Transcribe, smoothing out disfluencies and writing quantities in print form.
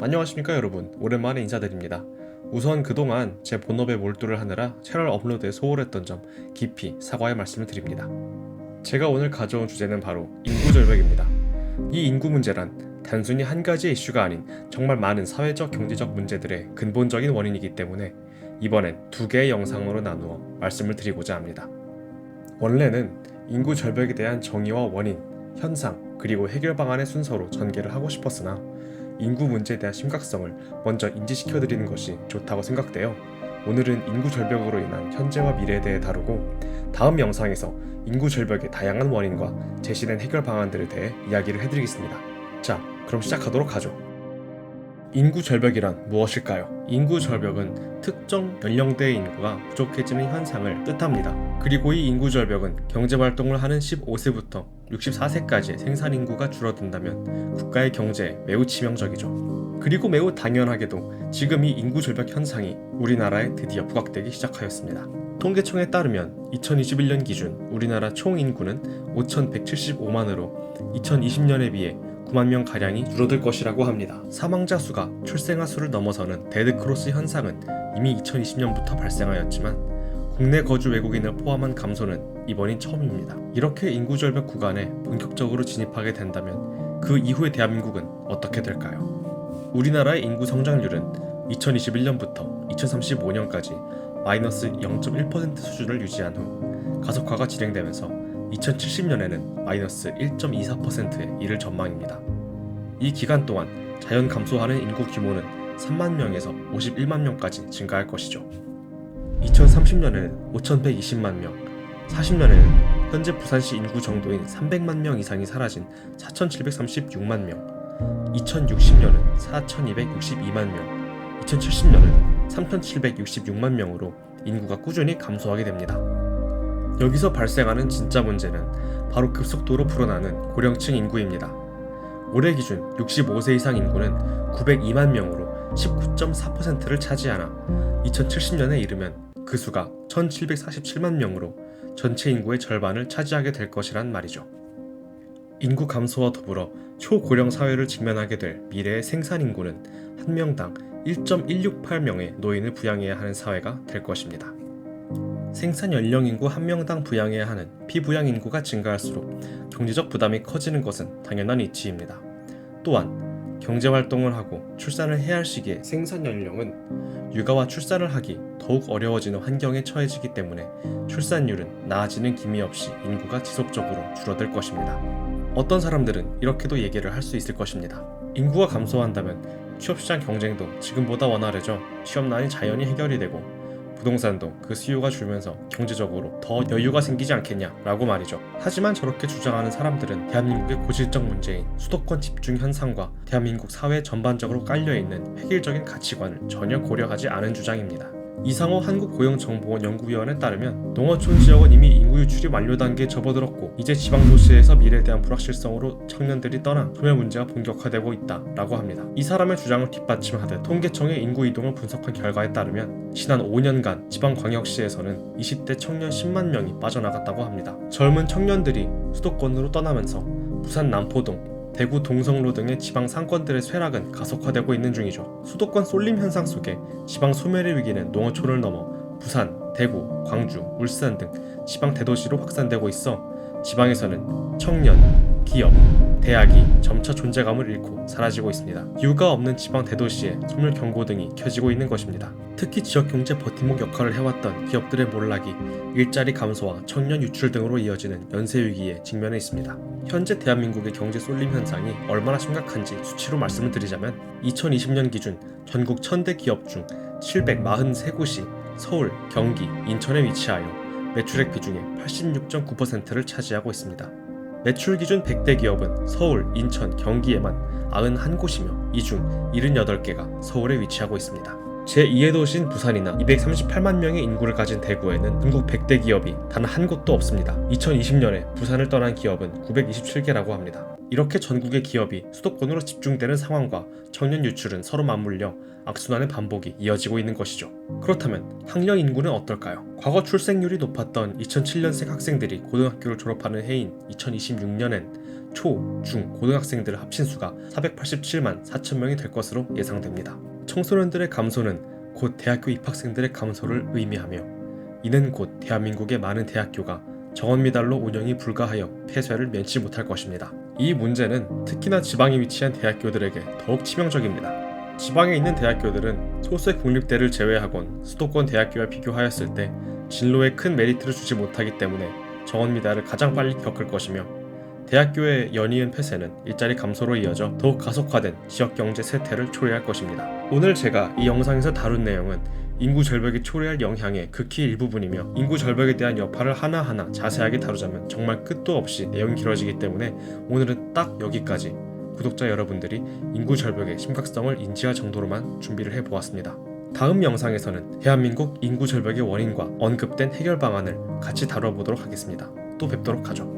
안녕하십니까 여러분, 오랜만에 인사드립니다. 우선 그동안 제 본업에 몰두를 하느라 채널 업로드에 소홀했던 점 깊이 사과의 말씀을 드립니다. 제가 오늘 가져온 주제는 바로 인구절벽입니다. 이 인구 문제란 단순히 한 가지 이슈가 아닌 정말 많은 사회적 경제적 문제들의 근본적인 원인이기 때문에 이번엔 두 개의 영상으로 나누어 말씀을 드리고자 합니다. 원래는 인구 절벽에 대한 정의와 원인, 현상, 그리고 해결 방안의 순서로 전개를 하고 싶었으나 인구 문제에 대한 심각성을 먼저 인지시켜드리는 것이 좋다고 생각되어 오늘은 인구 절벽으로 인한 현재와 미래에 대해 다루고 다음 영상에서 인구 절벽의 다양한 원인과 제시된 해결 방안들에 대해 이야기를 해드리겠습니다. 자, 그럼 시작하도록 하죠. 인구 절벽이란 무엇일까요? 인구 절벽은 특정 연령대의 인구가 부족해지는 현상을 뜻합니다. 그리고 이 인구 절벽은 경제활동을 하는 15세부터 64세까지의 생산인구가 줄어든다면 국가의 경제에 매우 치명적이죠. 그리고 매우 당연하게도 지금 이 인구 절벽 현상이 우리나라에 드디어 부각되기 시작하였습니다. 통계청에 따르면 2021년 기준 우리나라 총 인구는 5,175만으로 2020년에 비해 9만 명 가량이 줄어들 것이라고 합니다. 사망자 수가 출생아 수를 넘어서는 데드크로스 현상은 이미 2020년부터 발생하였지만 국내 거주 외국인을 포함한 감소는 이번이 처음입니다. 이렇게 인구 절벽 구간에 본격적으로 진입하게 된다면 그 이후의 대한민국은 어떻게 될까요? 우리나라의 인구 성장률은 2021년부터 2035년까지 마이너스 0.1% 수준을 유지한 후 가속화가 진행되면서 2070년에는 마이너스 1.24%에 이를 전망입니다. 이 기간 동안 자연 감소하는 인구 규모는 3만 명에서 51만 명까지 증가할 것이죠. 2030년에는 5,120만 명, 40년에는 현재 부산시 인구 정도인 300만 명 이상이 사라진 4,736만 명, 2060년은 4,262만 명, 2070년은 3,766만 명으로 인구가 꾸준히 감소하게 됩니다. 여기서 발생하는 진짜 문제는 바로 급속도로 불어나는 고령층 인구입니다. 올해 기준 65세 이상 인구는 902만 명으로 19.4%를 차지하나 2070년에 이르면 그 수가 1747만 명으로 전체 인구의 절반을 차지하게 될 것이란 말이죠. 인구 감소와 더불어 초고령 사회를 직면하게 될 미래의 생산 인구는 한 명당 1.168명의 노인을 부양해야 하는 사회가 될 것입니다. 생산 연령 인구 한 명당 부양해야 하는 피부양 인구가 증가할수록 경제적 부담이 커지는 것은 당연한 이치입니다. 또한 경제활동을 하고 출산을 해야 할 시기에 생산 연령은 육아와 출산을 하기 더욱 어려워지는 환경에 처해지기 때문에 출산율은 나아지는 기미 없이 인구가 지속적으로 줄어들 것입니다. 어떤 사람들은 이렇게도 얘기를 할 수 있을 것입니다. 인구가 감소한다면 취업시장 경쟁도 지금보다 원활해져 취업난이 자연히 해결이 되고 부동산도 그 수요가 줄면서 경제적으로 더 여유가 생기지 않겠냐라고 말이죠. 하지만 저렇게 주장하는 사람들은 대한민국의 고질적 문제인 수도권 집중 현상과 대한민국 사회 전반적으로 깔려있는 획일적인 가치관을 전혀 고려하지 않은 주장입니다. 이상호 한국고용정보원 연구위원에 따르면 농어촌 지역은 이미 인구 유출이 완료 단계에 접어들었고 이제 지방도시에서 미래에 대한 불확실성으로 청년들이 떠나 소멸 문제가 본격화되고 있다라고 합니다. 이 사람의 주장을 뒷받침하듯 통계청의 인구 이동을 분석한 결과에 따르면 지난 5년간 지방광역시에서는 20대 청년 10만 명이 빠져나갔다고 합니다. 젊은 청년들이 수도권으로 떠나면서 부산 남포동, 대구 동성로 등의 지방 상권들의 쇠락은 가속화되고 있는 중이죠. 수도권 쏠림 현상 속에 지방 소멸의 위기는 농어촌을 넘어 부산, 대구, 광주, 울산 등 지방 대도시로 확산되고 있어 지방에서는 청년, 기업, 대학이 점차 존재감을 잃고 사라지고 있습니다. 이유가 없는 지방 대도시에 소멸 경고 등이 켜지고 있는 것입니다. 특히 지역경제 버팀목 역할을 해왔던 기업들의 몰락이 일자리 감소와 청년 유출 등으로 이어지는 연쇄위기에 직면해 있습니다. 현재 대한민국의 경제 쏠림 현상이 얼마나 심각한지 수치로 말씀을 드리자면 2020년 기준 전국 1000대 기업 중 743곳이 서울, 경기, 인천에 위치하여 매출액 비중의 86.9%를 차지하고 있습니다. 매출 기준 100대 기업은 서울, 인천, 경기에만 91곳이며 이 중 78개가 서울에 위치하고 있습니다. 제2의 도시인 부산이나 238만 명의 인구를 가진 대구에는 전국 100대 기업이 단 한 곳도 없습니다. 2020년에 부산을 떠난 기업은 927개라고 합니다. 이렇게 전국의 기업이 수도권으로 집중되는 상황과 청년 유출은 서로 맞물려 악순환의 반복이 이어지고 있는 것이죠. 그렇다면 학령 인구는 어떨까요? 과거 출생률이 높았던 2007년생 학생들이 고등학교를 졸업하는 해인 2026년엔 초, 중, 고등학생들을 합친 수가 487만 4천 명이 될 것으로 예상됩니다. 청소년들의 감소는 곧 대학교 입학생들의 감소를 의미하며 이는 곧 대한민국의 많은 대학교가 정원미달로 운영이 불가하여 폐쇄를 면치 못할 것입니다. 이 문제는 특히나 지방에 위치한 대학교들에게 더욱 치명적입니다. 지방에 있는 대학교들은 소수의 국립대를 제외하곤 수도권 대학교와 비교하였을 때 진로에 큰 메리트를 주지 못하기 때문에 정원미달을 가장 빨리 겪을 것이며 대학교의 연이은 폐쇄는 일자리 감소로 이어져 더욱 가속화된 지역경제 쇠퇴를 초래할 것입니다. 오늘 제가 이 영상에서 다룬 내용은 인구 절벽이 초래할 영향의 극히 일부분이며 인구 절벽에 대한 여파를 하나하나 자세하게 다루자면 정말 끝도 없이 내용이 길어지기 때문에 오늘은 딱 여기까지 구독자 여러분들이 인구 절벽의 심각성을 인지할 정도로만 준비를 해보았습니다. 다음 영상에서는 대한민국 인구 절벽의 원인과 언급된 해결 방안을 같이 다뤄보도록 하겠습니다. 또 뵙도록 하죠.